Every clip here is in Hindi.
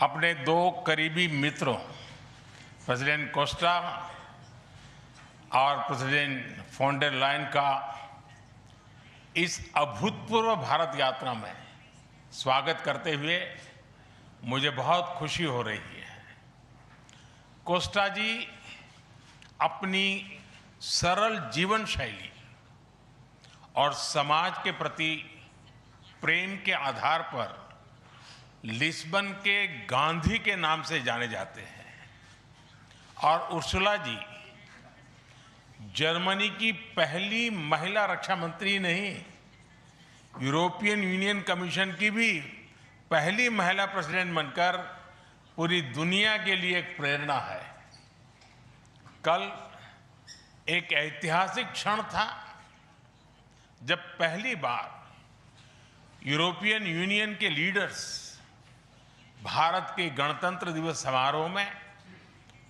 अपने दो करीबी मित्रों प्रेसिडेंट कोस्टा और प्रेसिडेंट फोन डेर लायन का इस अभूतपूर्व भारत यात्रा में स्वागत करते हुए मुझे बहुत खुशी हो रही है। कोस्टा जी अपनी सरल जीवन शैली और समाज के प्रति प्रेम के आधार पर लिस्बन के गांधी के नाम से जाने जाते हैं और उर्सुला जी जर्मनी की पहली महिला रक्षा मंत्री नहीं, यूरोपियन यूनियन कमीशन की भी पहली महिला प्रेसिडेंट बनकर पूरी दुनिया के लिए एक प्रेरणा है। कल एक ऐतिहासिक क्षण था जब पहली बार यूरोपियन यूनियन के लीडर्स भारत के गणतंत्र दिवस समारोह में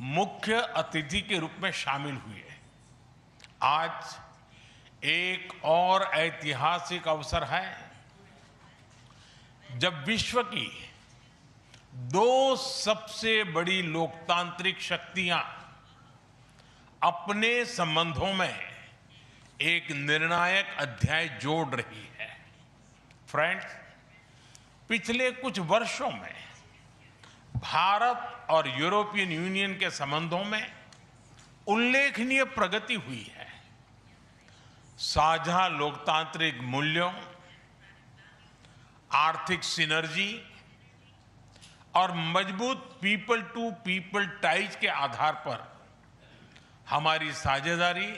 मुख्य अतिथि के रूप में शामिल हुए। आज एक और ऐतिहासिक अवसर है जब विश्व की दो सबसे बड़ी लोकतांत्रिक शक्तियां अपने संबंधों में एक निर्णायक अध्याय जोड़ रही है। फ्रेंड्स, पिछले कुछ वर्षों में भारत और यूरोपियन यूनियन के संबंधों में उल्लेखनीय प्रगति हुई है। साझा लोकतांत्रिक मूल्यों, आर्थिक सिनर्जी और मजबूत पीपल टू पीपल टाइज के आधार पर हमारी साझेदारी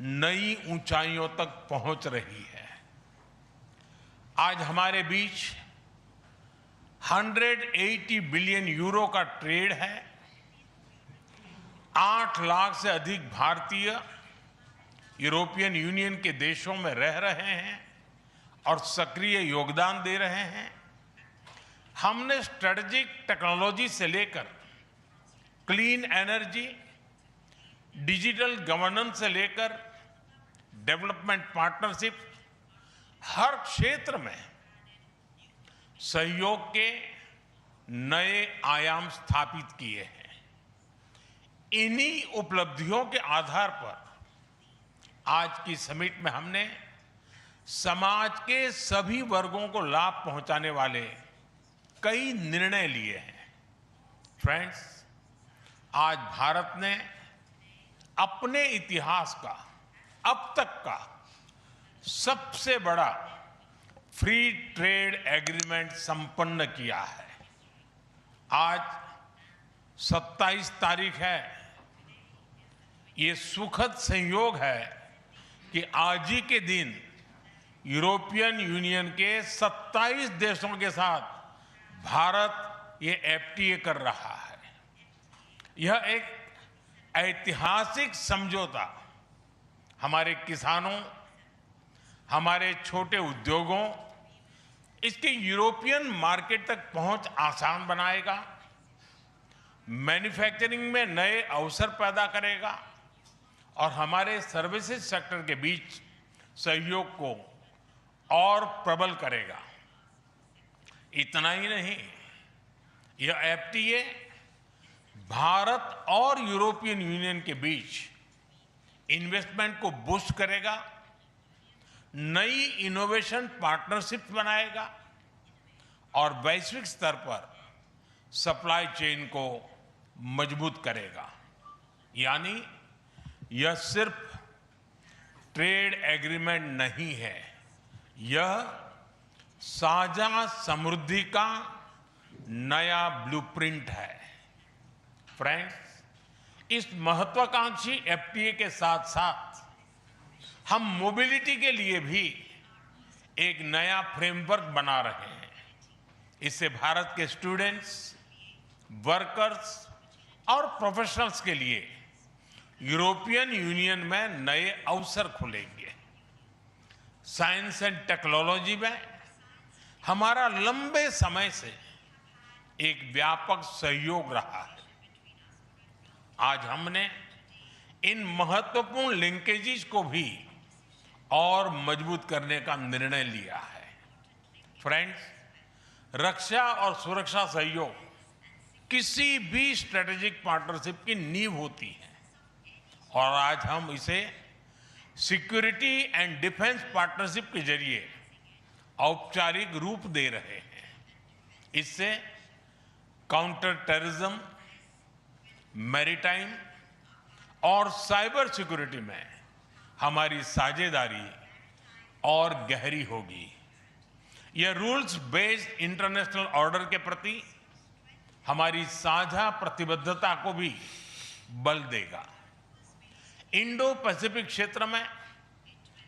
नई ऊंचाइयों तक पहुंच रही है। आज हमारे बीच 180 बिलियन यूरो का ट्रेड है। 8 लाख से अधिक भारतीय यूरोपियन यूनियन के देशों में रह रहे हैं और सक्रिय योगदान दे रहे हैं। हमने स्ट्रेटेजिक टेक्नोलॉजी से लेकर क्लीन एनर्जी, डिजिटल गवर्नेंस से लेकर डेवलपमेंट पार्टनरशिप, हर क्षेत्र में सहयोग के नए आयाम स्थापित किए हैं। इन्हीं उपलब्धियों के आधार पर आज की समिट में हमने समाज के सभी वर्गों को लाभ पहुंचाने वाले कई निर्णय लिए हैं। फ्रेंड्स, आज भारत ने अपने इतिहास का अब तक का सबसे बड़ा फ्री ट्रेड एग्रीमेंट संपन्न किया है। आज 27 तारीख है। ये सुखद संयोग है कि आज ही के दिन यूरोपियन यूनियन के 27 देशों के साथ भारत ये एफटीए कर रहा है। यह एक ऐतिहासिक समझौता हमारे किसानों, हमारे छोटे उद्योगों, इसके यूरोपियन मार्केट तक पहुंच आसान बनाएगा, मैन्युफैक्चरिंग में नए अवसर पैदा करेगा और हमारे सर्विसेज सेक्टर के बीच सहयोग को और प्रबल करेगा। इतना ही नहीं, यह एफटीए भारत और यूरोपियन यूनियन के बीच इन्वेस्टमेंट को बूस्ट करेगा, नई इनोवेशन पार्टनरशिप बनाएगा और वैश्विक स्तर पर सप्लाई चेन को मजबूत करेगा। यानी यह सिर्फ ट्रेड एग्रीमेंट नहीं है, यह साझा समृद्धि का नया ब्लूप्रिंट है। फ्रेंड्स, इस महत्वाकांक्षी एफटीए के साथ साथ हम मोबिलिटी के लिए भी एक नया फ्रेमवर्क बना रहे हैं। इससे भारत के स्टूडेंट्स, वर्कर्स और प्रोफेशनल्स के लिए यूरोपियन यूनियन में नए अवसर खुलेंगे। साइंस एंड टेक्नोलॉजी में हमारा लंबे समय से एक व्यापक सहयोग रहा है। आज हमने इन महत्वपूर्ण लिंकेजेस को भी और मजबूत करने का निर्णय लिया है। फ्रेंड्स, रक्षा और सुरक्षा सहयोग किसी भी स्ट्रेटेजिक पार्टनरशिप की नींव होती है और आज हम इसे सिक्योरिटी एंड डिफेंस पार्टनरशिप के जरिए औपचारिक रूप दे रहे हैं। इससे काउंटर टेररिज्म, मैरीटाइम और साइबर सिक्योरिटी में हमारी साझेदारी और गहरी होगी। यह रूल्स बेस्ड इंटरनेशनल ऑर्डर के प्रति हमारी साझा प्रतिबद्धता को भी बल देगा। इंडो पैसिफिक क्षेत्र में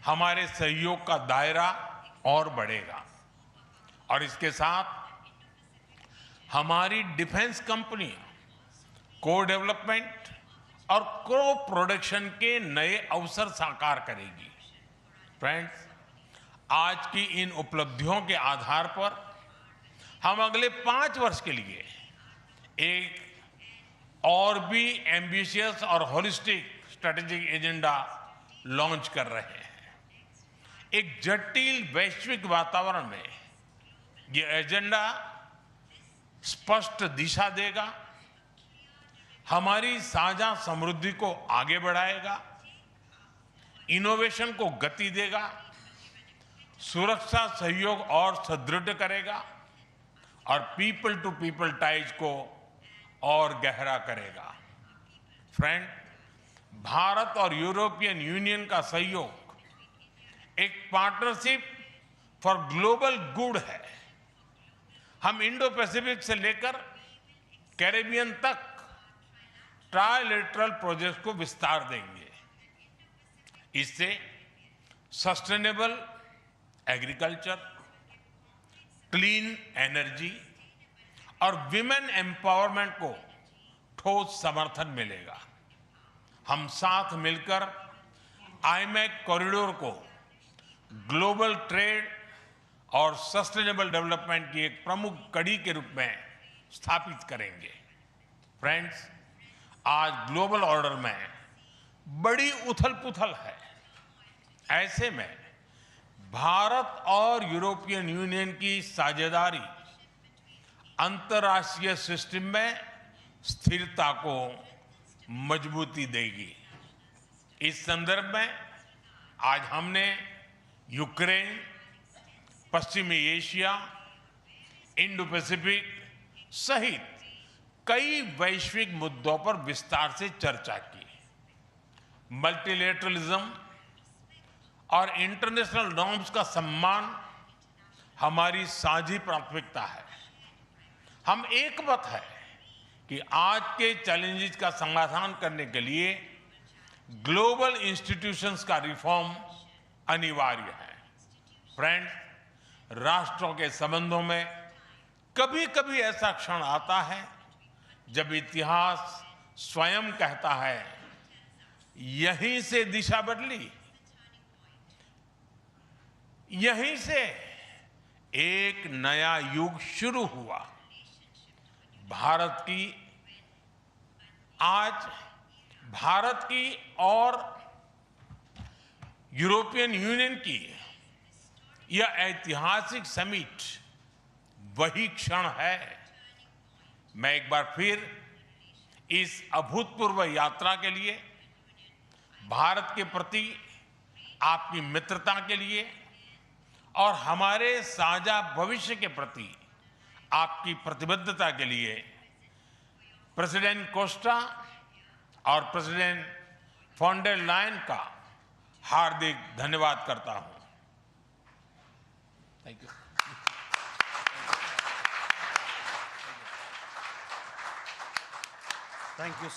हमारे सहयोग का दायरा और बढ़ेगा और इसके साथ हमारी डिफेंस कंपनियां को डेवलपमेंट और को प्रोडक्शन के नए अवसर साकार करेगी। फ्रेंड्स, आज की इन उपलब्धियों के आधार पर हम अगले 5 वर्ष के लिए एक और भी एम्बिशियस और होलिस्टिक स्ट्रेटेजिक एजेंडा लॉन्च कर रहे हैं। एक जटिल वैश्विक वातावरण में ये एजेंडा स्पष्ट दिशा देगा, हमारी साझा समृद्धि को आगे बढ़ाएगा, इनोवेशन को गति देगा, सुरक्षा सहयोग और सुदृढ़ करेगा और पीपल टू पीपल टाइज को और गहरा करेगा। फ्रेंड, भारत और यूरोपियन यूनियन का सहयोग एक पार्टनरशिप फॉर ग्लोबल गुड है। हम इंडो पैसिफिक से लेकर कैरेबियन तक ट्राइलेटरल प्रोजेक्ट को विस्तार देंगे। इससे सस्टेनेबल एग्रीकल्चर, क्लीन एनर्जी और विमेन एम्पावरमेंट को ठोस समर्थन मिलेगा। हम साथ मिलकर आईमैक कॉरिडोर को ग्लोबल ट्रेड और सस्टेनेबल डेवलपमेंट की एक प्रमुख कड़ी के रूप में स्थापित करेंगे। फ्रेंड्स, आज ग्लोबल ऑर्डर में बड़ी उथल-पुथल है। ऐसे में भारत और यूरोपियन यूनियन की साझेदारी अंतर्राष्ट्रीय सिस्टम में स्थिरता को मजबूती देगी। इस संदर्भ में आज हमने यूक्रेन, पश्चिमी एशिया, इंडो पैसिफिक सहित कई वैश्विक मुद्दों पर विस्तार से चर्चा की। मल्टीलेटरलिज्म और इंटरनेशनल नॉर्म्स का सम्मान हमारी साझी प्राथमिकता है। हम एकमत है कि आज के चैलेंजेस का समाधान करने के लिए ग्लोबल इंस्टीट्यूशंस का रिफॉर्म अनिवार्य है। फ्रेंड्स, राष्ट्रों के संबंधों में कभी-कभी ऐसा क्षण आता है जब इतिहास स्वयं कहता है, यहीं से दिशा बदली, यहीं से एक नया युग शुरू हुआ। भारत की और यूरोपियन यूनियन की यह ऐतिहासिक समिट वही क्षण है। मैं एक बार फिर इस अभूतपूर्व यात्रा के लिए, भारत के प्रति आपकी मित्रता के लिए और हमारे साझा भविष्य के प्रति आपकी प्रतिबद्धता के लिए प्रेसिडेंट कोस्टा और प्रेसिडेंट फोन डेर लायन का हार्दिक धन्यवाद करता हूं। Thank you. Thank you.